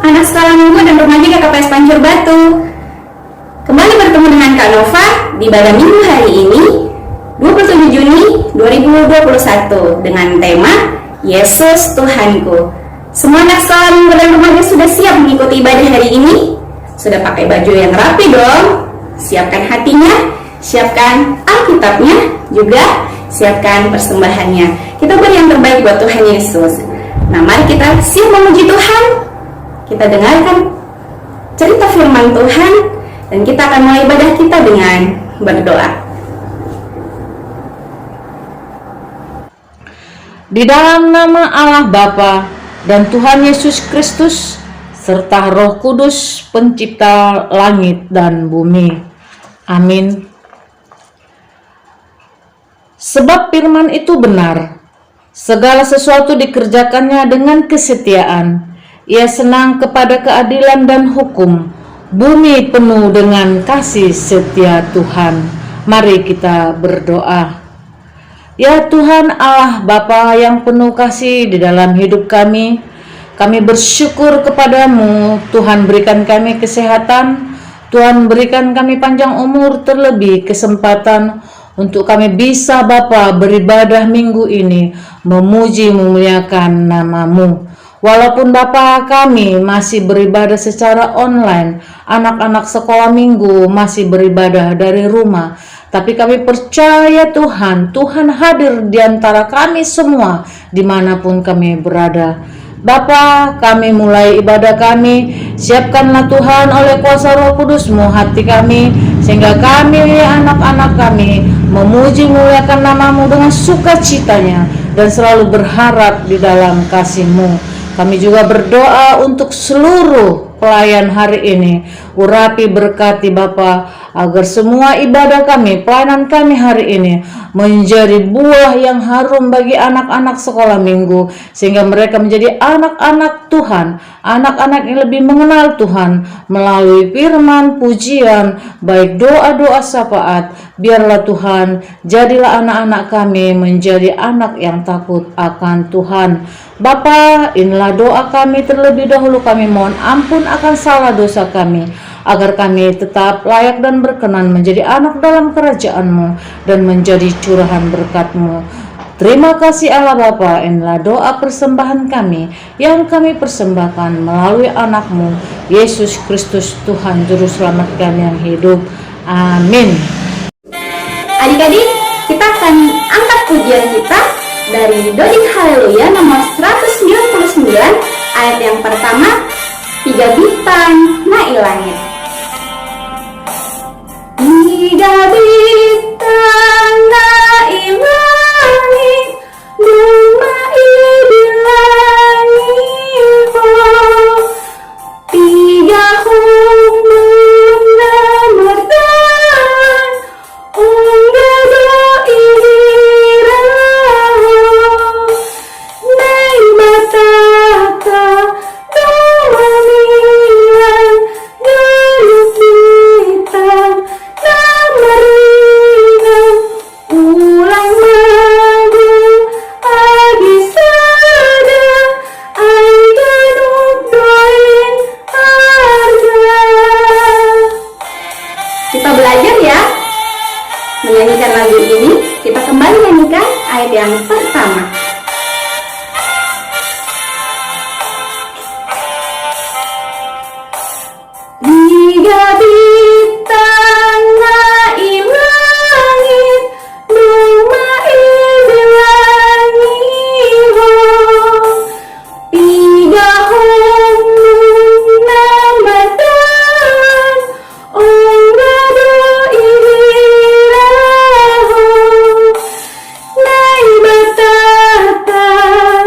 anak sekolah minggu dan remaja KKPS Pancur Batu. Kembali bertemu dengan Kak Nova di pada minggu hari ini, 27 Juni 2021 dengan tema Yesus Tuhanku. Semua anak sekolah minggu dan remaja sudah siap mengikuti ibadah hari ini? Sudah pakai baju yang rapi dong? Siapkan hatinya, siapkan Alkitabnya, juga siapkan persembahannya. Kita beri yang terbaik buat Tuhan Yesus. Nah, mari kita siap memuji Tuhan. Kita dengarkan cerita firman Tuhan dan kita akan mulai ibadah kita dengan berdoa. Di dalam nama Allah Bapa dan Tuhan Yesus Kristus serta Roh Kudus pencipta langit dan bumi. Amin. Sebab firman itu benar, segala sesuatu dikerjakannya dengan kesetiaan. Ia senang kepada keadilan dan hukum. Bumi penuh dengan kasih setia Tuhan. Mari kita berdoa. Ya Tuhan Allah Bapa yang penuh kasih di dalam hidup kami bersyukur kepadamu. Tuhan berikan kami kesehatan, Tuhan berikan kami panjang umur, terlebih kesempatan untuk kami bisa Bapa beribadah minggu ini, memuji memuliakan namamu. Walaupun Bapa kami masih beribadah secara online, anak-anak sekolah minggu masih beribadah dari rumah, tapi kami percaya Tuhan hadir di antara kami semua dimanapun kami berada. Bapa, kami mulai ibadah kami, siapkanlah Tuhan oleh kuasa Roh Kudus-Mu hati kami, sehingga kami anak-anak kami memuji memuliakan namamu dengan sukacitanya dan selalu berharap di dalam kasih-Mu. Kami juga berdoa untuk seluruh pelayan hari ini. Urapi berkati Bapa, agar semua ibadah kami, pelayanan kami hari ini menjadi buah yang harum bagi anak-anak sekolah minggu, sehingga mereka menjadi anak-anak Tuhan, anak-anak yang lebih mengenal Tuhan melalui firman, pujian, baik doa-doa syafaat. Biarlah Tuhan, jadilah anak-anak kami menjadi anak yang takut akan Tuhan. Bapa, inilah doa kami, terlebih dahulu kami mohon ampun akan salah dosa kami, agar kami tetap layak dan berkenan menjadi anak dalam kerajaan-Mu dan menjadi curahan berkat-Mu. Terima kasih Allah Bapa, inilah doa persembahan kami yang kami persembahkan melalui anak-Mu, Yesus Kristus Tuhan Juru Selamat kami yang hidup. Amin. Adik-adik, kita akan angkat pujian kita dari Doding Haleluya nomor 199, ayat yang pertama, 3 bintang naik langit. 3 bintang naik langit, dumai di langit, oh. 3 hukum memertan, unggah doi dirah, naik batata doa milan, galuk hitam nameringan, ulang madu adi sada, ai ganuk doin harga. Kita belajar ya menyanyikan lagu ini. Kita kembali nyanyikan ayat yang pertama. Tiga bintang naik langit, dumai di langit, oh. 3 hukum nambatan, unggah doi dirah, naik batata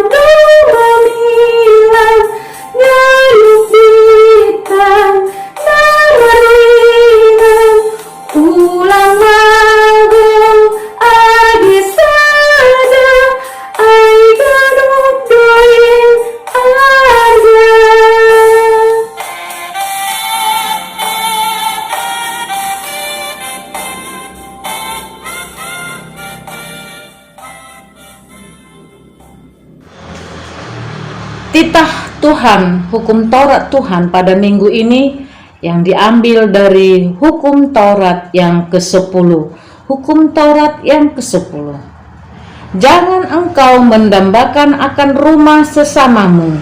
doa milan, galuk hitam nameringan, ulang mago adi sada, ai ganuk doin arga. Titah Tuhan, hukum Taurat Tuhan pada minggu ini yang diambil dari hukum Taurat yang ke-10. Hukum Taurat yang ke-10. Jangan engkau mendambakan akan rumah sesamamu.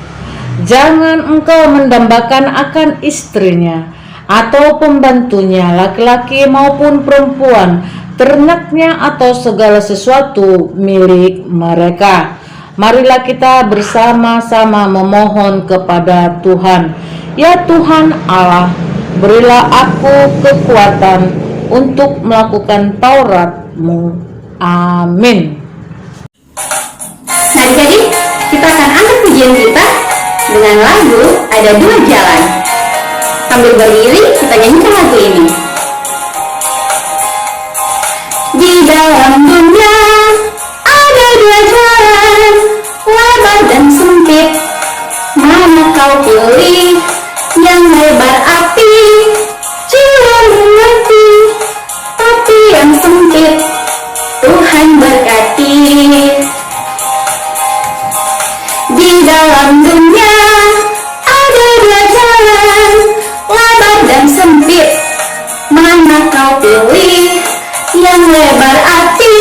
Jangan engkau mendambakan akan istrinya, atau pembantunya, laki-laki maupun perempuan, ternaknya atau segala sesuatu milik mereka. Marilah kita bersama-sama memohon kepada Tuhan. Ya Tuhan Allah, berilah aku kekuatan untuk melakukan Taurat-Mu. Amin. Nah, jadi kita akan angkat pujian kita dengan lagu Ada Dua Jalan. Sambil berdiri, kita nyanyikan lagu ini. Di dalam dunia ada dua jalan, lebar dan sempit. Mana kau pilih? Yang lebar api, jiwa mengerti. Tapi yang sempit, Tuhan berkati. Di dalam dunia ada dua jalan, lebar dan sempit. Mana kau pilih? Yang lebar api,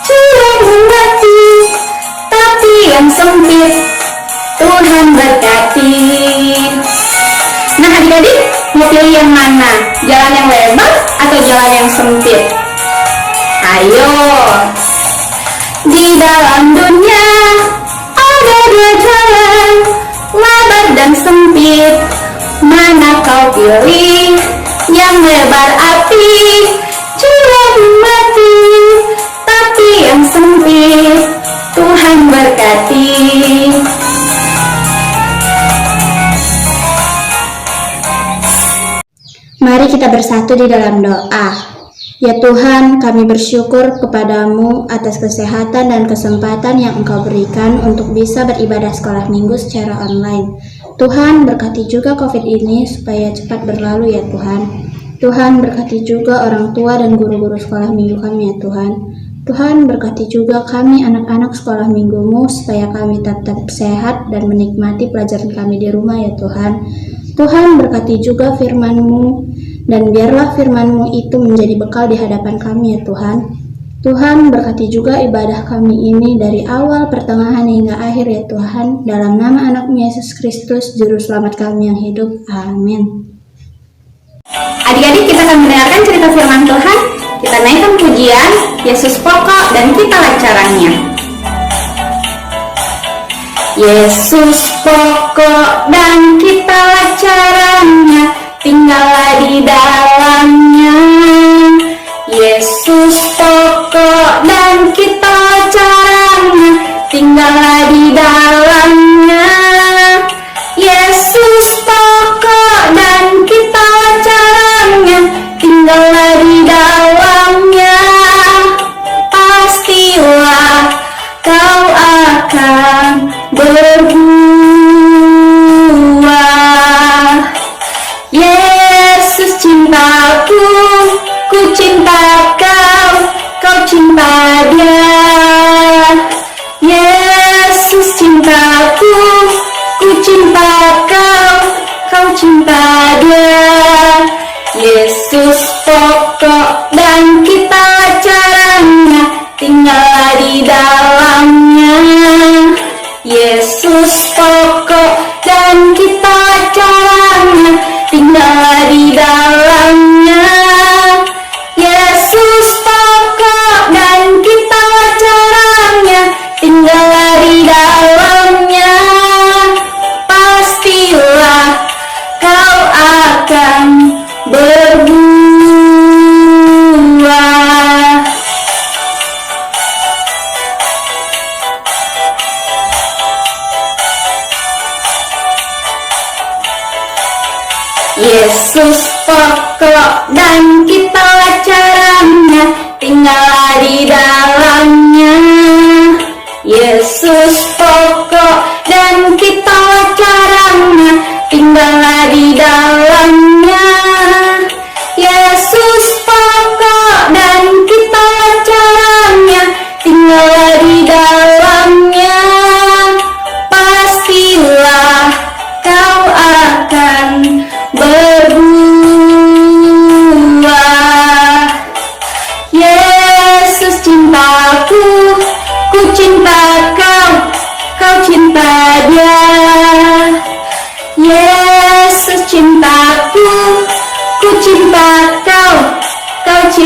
jiwa mengerti. Tapi yang sempit, Tuhan berkati. Nah adik-adik, mau pilih yang mana? Jalan yang lebar atau jalan yang sempit? Ayo. Di dalam dunia ada dua jalan, lebar dan sempit. Mana kau pilih? Yang lebar api, jiwa mati. Tapi yang sempit, Tuhan berkati. Mari kita bersatu di dalam doa. Ya Tuhan, kami bersyukur kepadamu atas kesehatan dan kesempatan yang Engkau berikan untuk bisa beribadah sekolah minggu secara online. Tuhan, berkati juga COVID ini supaya cepat berlalu ya Tuhan. Tuhan, berkati juga orang tua dan guru-guru sekolah minggu kami ya Tuhan. Tuhan, berkati juga kami anak-anak sekolah minggumu supaya kami tetap sehat dan menikmati pelajaran kami di rumah ya Tuhan. Tuhan, berkati juga firman-Mu, dan biarlah firman-Mu itu menjadi bekal di hadapan kami ya Tuhan. Tuhan, berkati juga ibadah kami ini dari awal, pertengahan, hingga akhir ya Tuhan. Dalam nama anak-Mu Yesus Kristus, Juru Selamat kami yang hidup. Amin. Adik-adik, kita akan mendengarkan cerita firman Tuhan. Kita naikkan pujian, Yesus pokok dan kita lancarannya. Yesus pokok dan kita caranya, tinggallah di dalamnya. Yesus pokok dan kita caranya, tinggallah di dalamnya. Yesus pokok dan kita caranya, tinggallah di dalamnya. Pastilah kau akan berbuah. Yesus cintaku, ku cinta kau, kau cinta dia. Yesus cintaku, ku cinta kau, kau cinta dia. Yesus pokok dan kita caranya, tinggallah di dalamnya. Yesus pokok dan kita caranya, tinggallah di dalamnya. Yesus pokok dan kita caranya, tinggallah di dalamnya. Pastilah kau akan berbuah. Yesus pokok dan kita caranya, tinggallah di dalamnya. Yesus pokok dan kita caranya, tinggallah di dalamnya. Yesus pokok dan kita caranya, tinggallah di dalamnya. Pastilah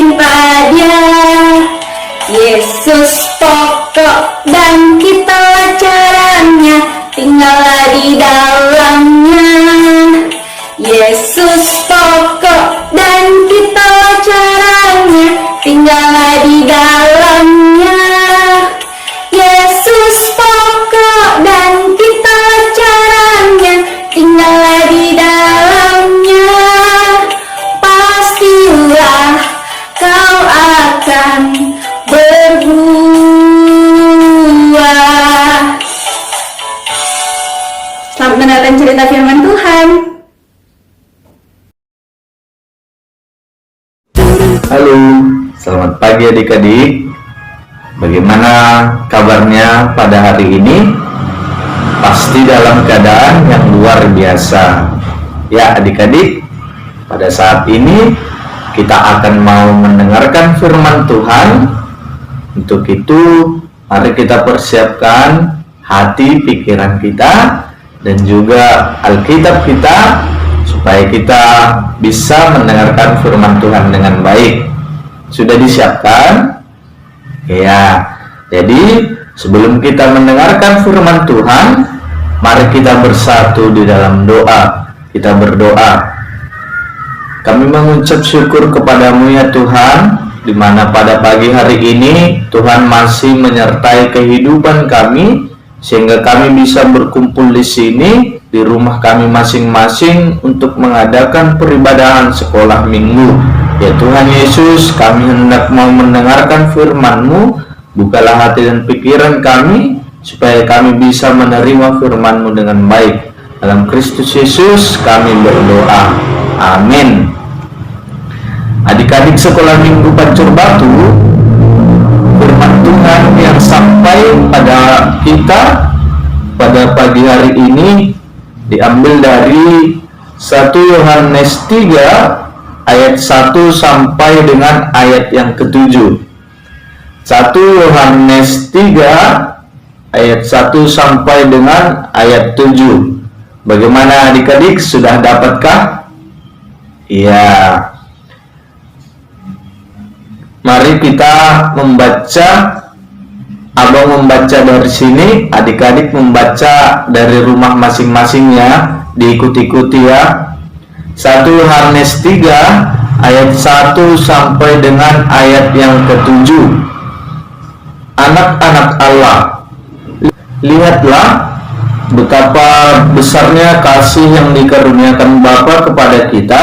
cinta Dia. Yesus pokok dan kita caranya, tinggallah di dalamnya. Yesus pokok dan kita caranya, tinggallah di dalamnya. Yesus pokok dan kita caranya, tinggallah di dalamnya. Pastilah kau akan berbuah. Selamat mendengarkan cerita firman Tuhan. Halo, selamat pagi adik-adik. Bagaimana kabarnya pada hari ini? Pasti dalam keadaan yang luar biasa. Ya adik-adik, pada saat ini kita akan mau mendengarkan firman Tuhan. Untuk itu, mari kita persiapkan hati pikiran kita dan juga Alkitab kita, supaya kita bisa mendengarkan firman Tuhan dengan baik. Sudah disiapkan? Ya, jadi sebelum kita mendengarkan firman Tuhan, mari kita bersatu di dalam doa. Kita berdoa. Kami mengucap syukur kepadamu ya Tuhan, di mana pada pagi hari ini Tuhan masih menyertai kehidupan kami, sehingga kami bisa berkumpul di sini, di rumah kami masing-masing untuk mengadakan peribadahan sekolah minggu. Ya Tuhan Yesus, kami hendak mau mendengarkan firman-Mu. Bukalah hati dan pikiran kami, supaya kami bisa menerima firman-Mu dengan baik. Dalam Kristus Yesus kami berdoa. Amin. Adik-adik sekolah minggu Pancur Batu, firman Tuhan yang sampai pada kita pada pagi hari ini diambil dari 1 Yohanes 3 ayat 1 sampai dengan ayat yang ke-7. 1 Yohanes 3 ayat 1 sampai dengan ayat 7. Bagaimana adik-adik, sudah dapatkah? Iya. Mari kita membaca. Abang membaca dari sini, adik-adik membaca dari rumah masing-masing ya. Diikuti-ikuti ya. 1 Yohanes 3 ayat 1 sampai dengan ayat yang ke-7. Anak-anak Allah, lihatlah betapa besarnya kasih yang dikaruniakan Bapa kepada kita,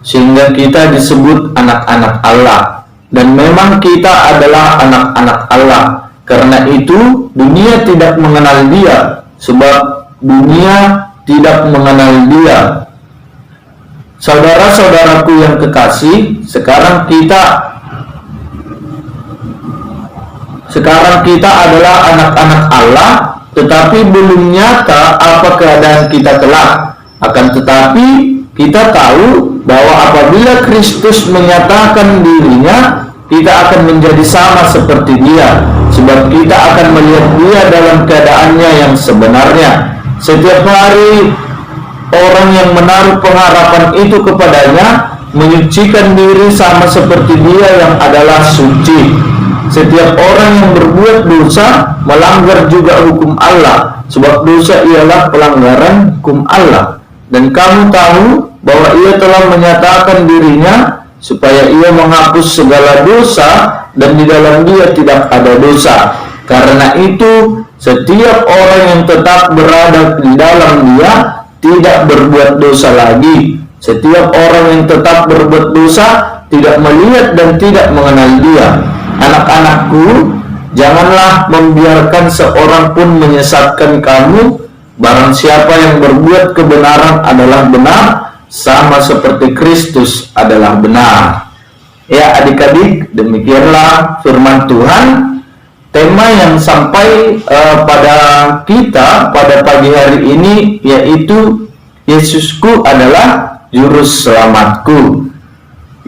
sehingga kita disebut anak-anak Allah. Dan memang kita adalah anak-anak Allah. Karena itu dunia tidak mengenal Dia, sebab dunia tidak mengenal Dia. Saudara-saudaraku yang kekasih, sekarang kita adalah anak-anak Allah, tetapi belum nyata apa keadaan kita kelak. Akan tetapi kita tahu bahwa apabila Kristus menyatakan dirinya, kita akan menjadi sama seperti Dia, sebab kita akan melihat Dia dalam keadaannya yang sebenarnya. Setiap hari orang yang menaruh pengharapan itu kepadanya menyucikan diri sama seperti Dia yang adalah suci. Setiap orang yang berbuat dosa melanggar juga hukum Allah, sebab dosa ialah pelanggaran hukum Allah. Dan kamu tahu bahwa Ia telah menyatakan dirinya supaya Ia menghapus segala dosa, dan di dalam Dia tidak ada dosa. Karena itu setiap orang yang tetap berada di dalam Dia tidak berbuat dosa lagi. Setiap orang yang tetap berbuat dosa tidak melihat dan tidak mengenal Dia. Anak-anakku, janganlah membiarkan seorang pun menyesatkan kamu. Barang siapa yang berbuat kebenaran adalah benar, sama seperti Kristus adalah benar. Ya adik-adik, demikianlah firman Tuhan. Tema yang sampai pada kita pada pagi hari ini yaitu Yesusku adalah juru selamatku.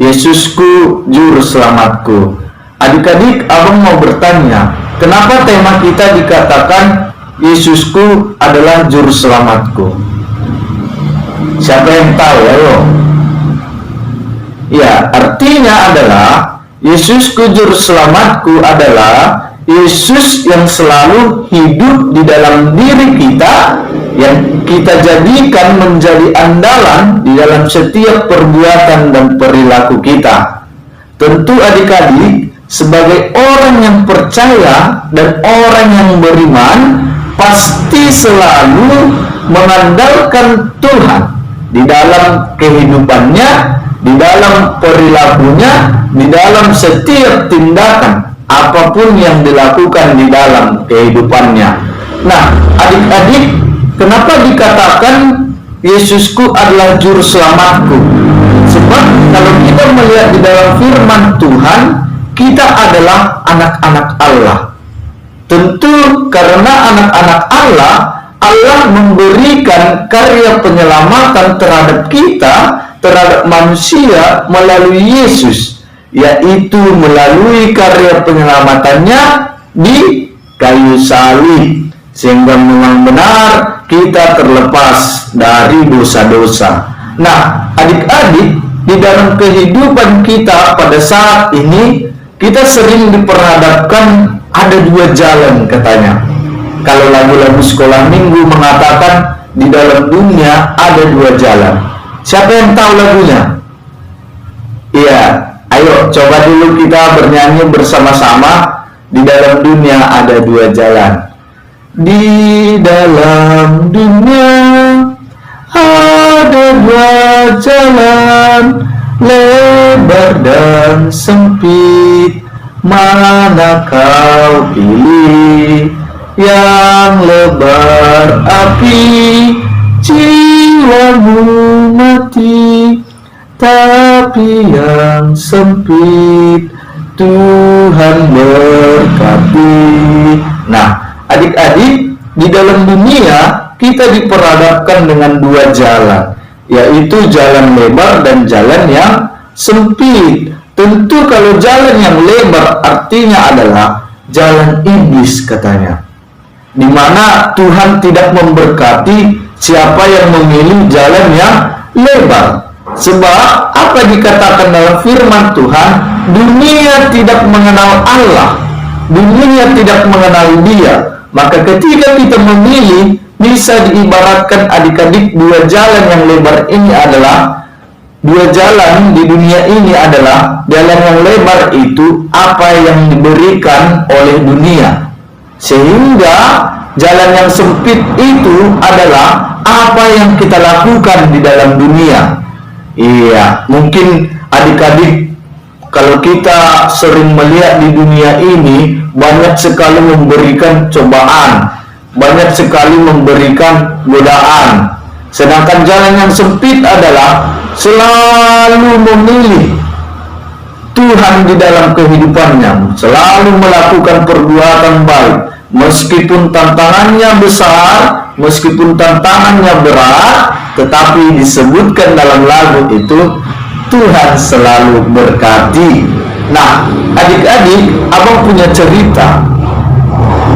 Yesusku juru selamatku. Adik-adik, abang mau bertanya, kenapa tema kita dikatakan Yesusku adalah juru selamatku? Siapa yang tahu? Ayo. Ya, artinya adalah Yesusku juru selamatku adalah Yesus yang selalu hidup di dalam diri kita, yang kita jadikan menjadi andalan di dalam setiap perbuatan dan perilaku kita. Tentu adik-adik, sebagai orang yang percaya dan orang yang beriman, pasti selalu mengandalkan Tuhan di dalam kehidupannya, di dalam perilakunya, di dalam setiap tindakan apapun yang dilakukan di dalam kehidupannya. Nah, adik-adik, kenapa dikatakan Yesusku adalah juru selamatku? Sebab kalau kita melihat di dalam firman Tuhan, kita adalah anak-anak Allah. Tentu karena anak-anak Allah, Allah memberikan karya penyelamatan terhadap kita, terhadap manusia melalui Yesus, yaitu melalui karya penyelamatannya di kayu salib, sehingga memang benar kita terlepas dari dosa-dosa. Nah, adik-adik, di dalam kehidupan kita pada saat ini, kita sering diperhadapkan ada dua jalan katanya. Kalau lagu-lagu sekolah minggu mengatakan di dalam dunia ada dua jalan. Siapa yang tahu lagunya? Iya, ayo coba dulu kita bernyanyi bersama-sama. Di dalam dunia ada dua jalan. Di dalam dunia ada dua jalan, lebar dan sempit. Mana kau pilih? Yang lebar api, jiwamu mati. Tapi yang sempit Tuhan berkati. Nah, adik-adik, di dalam dunia kita diperhadapkan dengan dua jalan, yaitu jalan lebar dan jalan yang sempit. Tentu kalau jalan yang lebar artinya adalah jalan iblis katanya, di mana Tuhan tidak memberkati siapa yang memilih jalan yang lebar. Sebab apa dikatakan dalam firman Tuhan, dunia tidak mengenal Allah, dunia tidak mengenal Dia. Maka ketika kita memilih, bisa diibaratkan adik-adik, dua jalan yang lebar ini adalah, dua jalan di dunia ini adalah, jalan yang lebar itu apa yang diberikan oleh dunia, sehingga jalan yang sempit itu adalah apa yang kita lakukan di dalam dunia. Iya, mungkin adik-adik, kalau kita sering melihat di dunia ini, banyak sekali memberikan cobaan, banyak sekali memberikan godaan. Sedangkan jalan yang sempit adalah selalu memilih Tuhan di dalam kehidupannya, selalu melakukan perbuatan baik, meskipun tantangannya besar, meskipun tantangannya berat, tetapi disebutkan dalam lagu itu, Tuhan selalu berkati. Nah, adik-adik, abang punya cerita.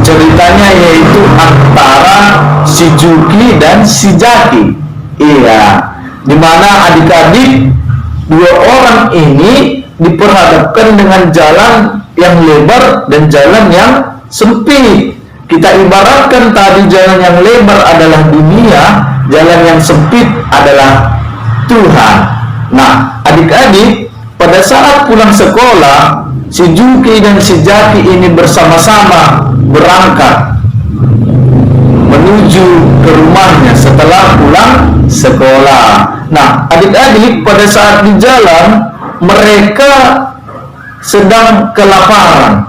Ceritanya yaitu antara si Juki dan si Jaki. Iya, dimana adik-adik, dua orang ini diperhadapkan dengan jalan yang lebar dan jalan yang sempit. Kita ibaratkan tadi jalan yang lebar adalah dunia, jalan yang sempit adalah Tuhan. Nah, adik-adik, pada saat pulang sekolah, si Juki dan si Jaki ini bersama-sama berangkat menuju ke rumahnya setelah pulang sekolah. Nah, adik-adik, pada saat di jalan, mereka sedang kelaparan.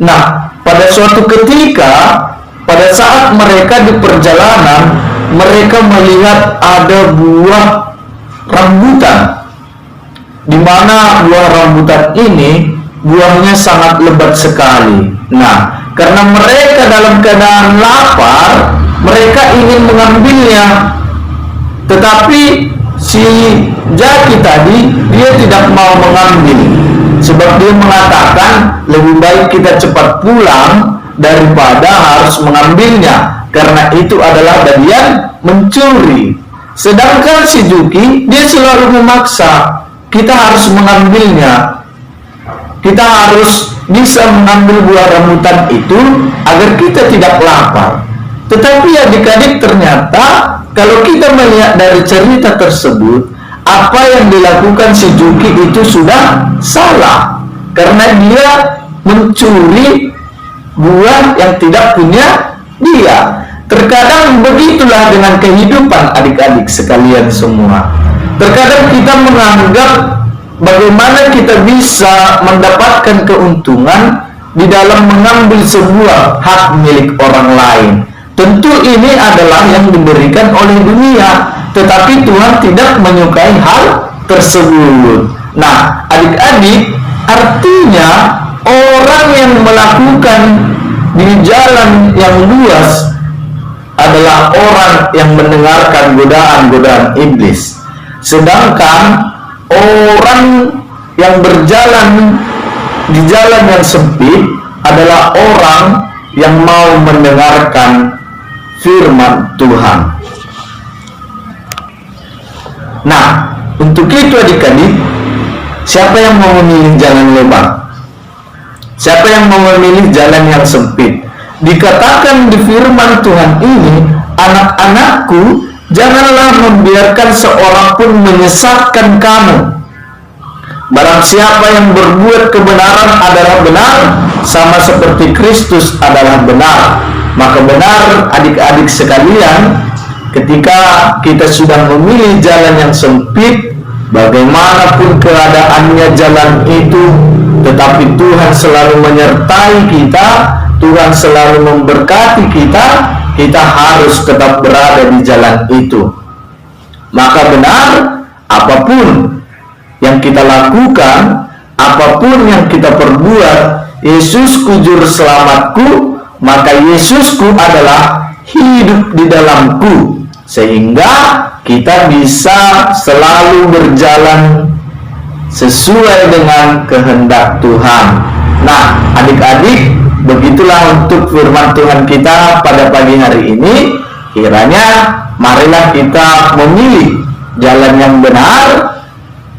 Nah, pada suatu ketika, pada saat mereka di perjalanan, mereka melihat ada buah rambutan, di mana buah rambutan ini buahnya sangat lebat sekali. Nah, karena mereka dalam keadaan lapar, mereka ingin mengambilnya, tetapi si Jaki tadi dia tidak mau mengambil, sebab dia mengatakan lebih baik kita cepat pulang daripada harus mengambilnya, karena itu adalah bagian mencuri. Sedangkan si Juki dia selalu memaksa, kita harus mengambilnya. Kita harus bisa mengambil buah rambutan itu agar kita tidak lapar. Tetapi adik-adik, ternyata kalau kita melihat dari cerita tersebut, apa yang dilakukan si Juki itu sudah salah, karena dia mencuri buah yang tidak punya dia. Terkadang begitulah dengan kehidupan adik-adik sekalian semua. Terkadang kita menganggap bagaimana kita bisa mendapatkan keuntungan di dalam mengambil sebuah hak milik orang lain. Tentu ini adalah yang diberikan oleh dunia, tetapi Tuhan tidak menyukai hal tersebut. Nah, adik-adik, artinya orang yang melakukan di jalan yang luas adalah orang yang mendengarkan godaan-godaan iblis. Sedangkan orang yang berjalan di jalan yang sempit adalah orang yang mau mendengarkan firman Tuhan. Nah, untuk itu adik-adik, siapa yang mau memilih jalan lebar? Siapa yang mau memilih jalan yang sempit? Dikatakan di firman Tuhan ini, anak-anakku, janganlah membiarkan seorang pun menyesatkan kamu. Barang siapa yang berbuat kebenaran adalah benar, sama seperti Kristus adalah benar. Maka benar adik-adik sekalian, ketika kita sudah memilih jalan yang sempit, bagaimanapun keadaannya jalan itu, tetapi Tuhan selalu menyertai kita, Tuhan selalu memberkati kita, kita harus tetap berada di jalan itu. Maka benar, apapun yang kita lakukan, apapun yang kita perbuat, Yesusku juru selamatku, maka Yesusku adalah hidup di dalamku, sehingga kita bisa selalu berjalan sesuai dengan kehendak Tuhan. Nah, adik-adik, begitulah untuk firman Tuhan kita pada pagi hari ini. Kiranya marilah kita memilih jalan yang benar.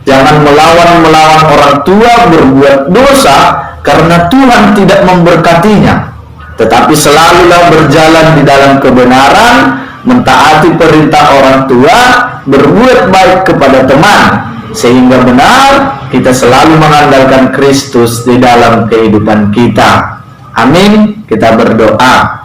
Jangan melawan orang tua berbuat dosa, karena Tuhan tidak memberkatinya. Tetapi selalulah berjalan di dalam kebenaran, mentaati perintah orang tua, berbuat baik kepada teman, sehingga benar kita selalu mengandalkan Kristus di dalam kehidupan kita. Amin. Kita berdoa.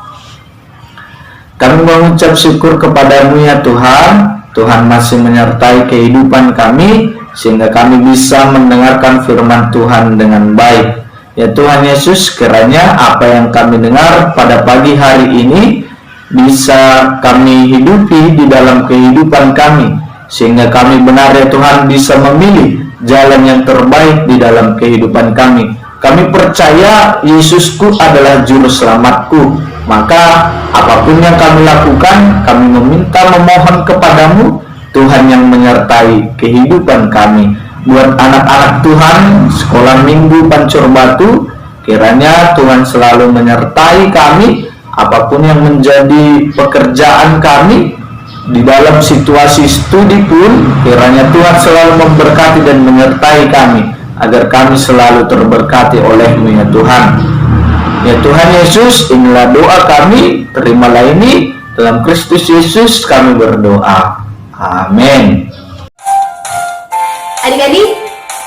Kami mengucap syukur kepadamu ya Tuhan. Tuhan masih menyertai kehidupan kami, sehingga kami bisa mendengarkan firman Tuhan dengan baik. Ya Tuhan Yesus, kiranya apa yang kami dengar pada pagi hari ini bisa kami hidupi di dalam kehidupan kami, sehingga kami benar ya Tuhan bisa memilih jalan yang terbaik di dalam kehidupan kami. Kami percaya Yesusku adalah juru selamatku, maka apapun yang kami lakukan, kami memohon kepadamu Tuhan yang menyertai kehidupan kami. Buat anak-anak Tuhan sekolah minggu Pancur Batu, kiranya Tuhan selalu menyertai kami apapun yang menjadi pekerjaan kami. Di dalam situasi studi pun, kiranya Tuhan selalu memberkati dan menyertai kami, agar kami selalu terberkati oleh-Mu ya Tuhan. Ya Tuhan Yesus, inilah doa kami, terimalah ini, dalam Kristus Yesus kami berdoa. Amin. Adik-adik,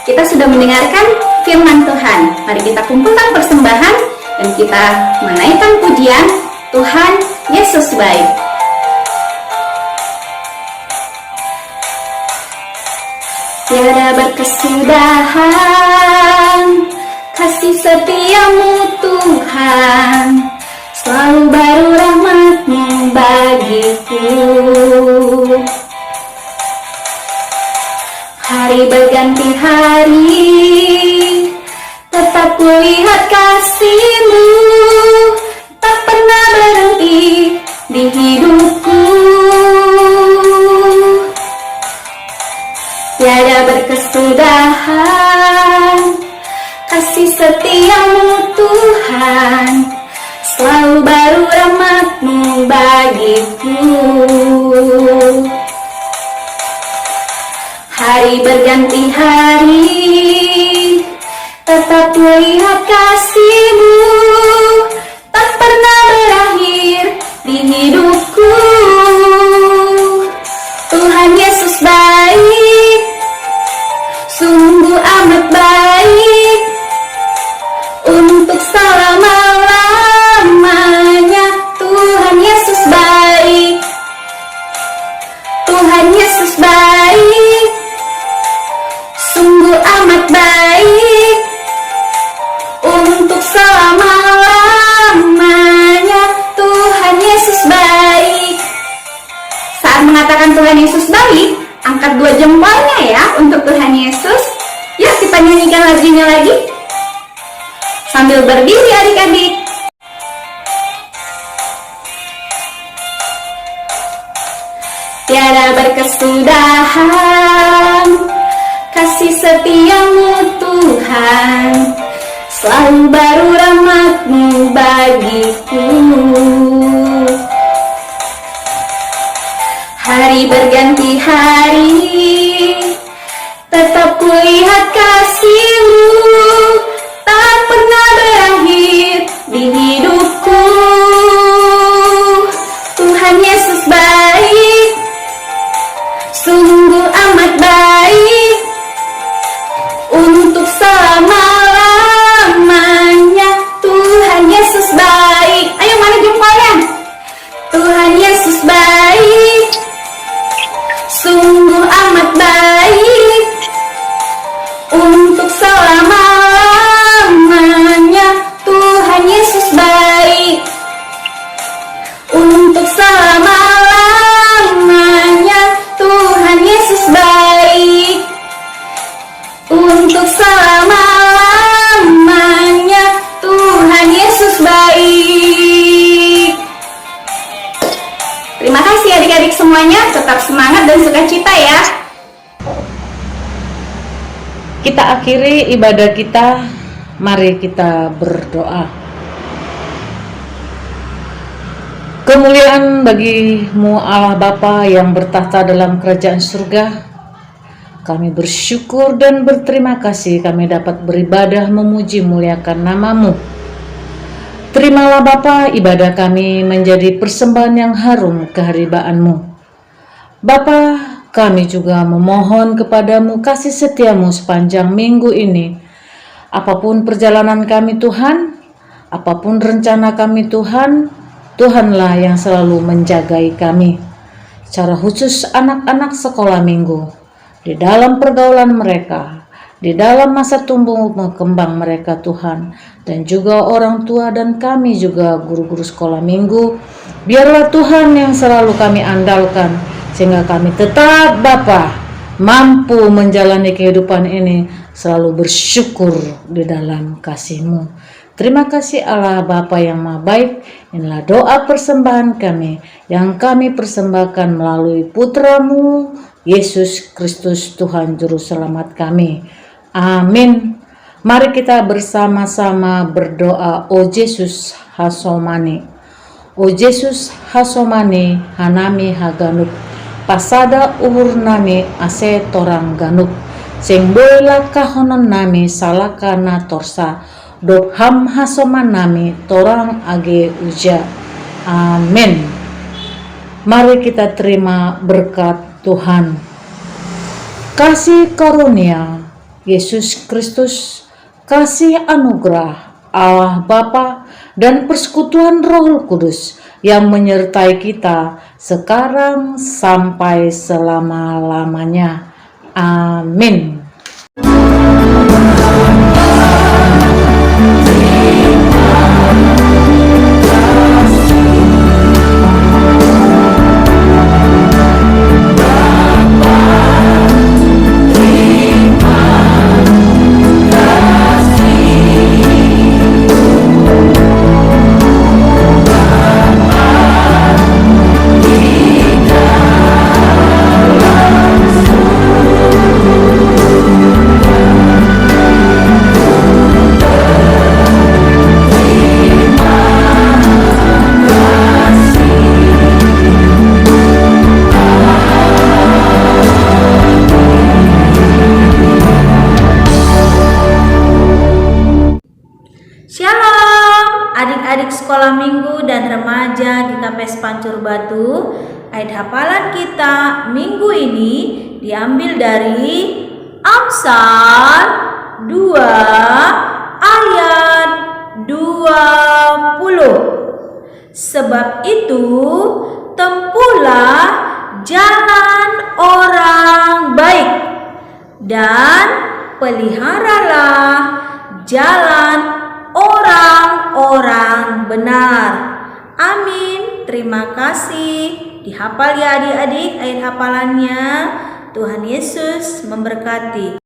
kita sudah mendengarkan firman Tuhan. Mari kita kumpulkan persembahan dan kita menaikkan pujian. Tuhan Yesus baik. Tiada berkesudahan kasih setiamu Tuhan, selalu baru rahmat-Mu bagiku. Hari berganti hari, tetap kulihat kasih-Mu, tak pernah berhenti di hidupku. Tiada berkesudahan kasih setiamu Tuhan, selalu baru rahmat-Mu bagiku. Hari Hari berganti hari, tetap lihat kasih-Mu tak pernah berakhir di hidupku. Tuhan Yesus baik, sungguh amat baik, untuk selama-lamanya. Tuhan Yesus baik, Tuhan Yesus baik, sungguh amat baik, untuk selama-lamanya. Tuhan Yesus baik. Saat mengatakan Tuhan Yesus baik, angkat 2 jempolnya ya untuk Tuhan Yesus. Yuk kita nyanyikan lagunya lagi sambil berdiri adik-adik. Tiada berkesudahan kasih setia-Mu Tuhan, selalu baru rahmat-Mu bagiku. Hari berganti hari, tetap kulihat kasih-Mu tak pernah berakhir di hidupku. Tuhan Yesus baik, sungguh amat baik, untuk selama-lamanya. Tuhan Yesus baik. Ayo mana jempolnya? Tuhan Yesus baik, sungguh amat baik, untuk selama-lamanya. Tuhan Yesus baik, untuk selama-lamanya. Tuhan Yesus baik, untuk selama-lamanya. Tuhan Yesus baik. Terima kasih adik-adik semuanya, tetap semangat dan sukacita ya. Kita akhiri ibadah kita, mari kita berdoa. Kemuliaan bagi-Mu Allah Bapa yang bertahta dalam kerajaan surga. Kami bersyukur dan berterima kasih kami dapat beribadah memuji muliakan nama-Mu. Terimalah Bapa ibadah kami menjadi persembahan yang harum kehadiran-Mu. Bapa, kami juga memohon kepadamu kasih setia-Mu sepanjang minggu ini. Apapun perjalanan kami Tuhan, apapun rencana kami Tuhan, Tuhanlah yang selalu menjagai kami. Secara khusus anak-anak sekolah minggu, di dalam pergaulan mereka, di dalam masa tumbuh kembang mereka Tuhan, dan juga orang tua dan kami juga guru-guru sekolah minggu, biarlah Tuhan yang selalu kami andalkan, sehingga kami tetap Bapa mampu menjalani kehidupan ini selalu bersyukur di dalam kasih-Mu. Terima kasih Allah Bapa yang Maha Baik. Inilah doa persembahan kami yang kami persembahkan melalui Putra-Mu Yesus Kristus Tuhan Juru Selamat kami. Amin. Mari kita bersama-sama berdoa. O Yesus hasomani, O Yesus hasomani hanami haganuk, pasada uhur nami ase torang ganuk, sing boila kahonon nami salakana torsa, doham hasoman nami torang age uja. Amin. Mari kita terima berkat Tuhan. Kasih karunia Yesus Kristus, kasih anugerah Allah Bapa dan persekutuan Roh Kudus yang menyertai kita sekarang sampai selama-lamanya. Amin. KPS Pancur Batu. Ayat hafalan kita minggu ini diambil dari Amsal 2 ayat 20. Sebab itu tempuhlah jalan orang baik dan peliharalah jalan orang-orang benar. Amin. Terima kasih. Dihafal ya adik-adik ayat hafalannya. Tuhan Yesus memberkati.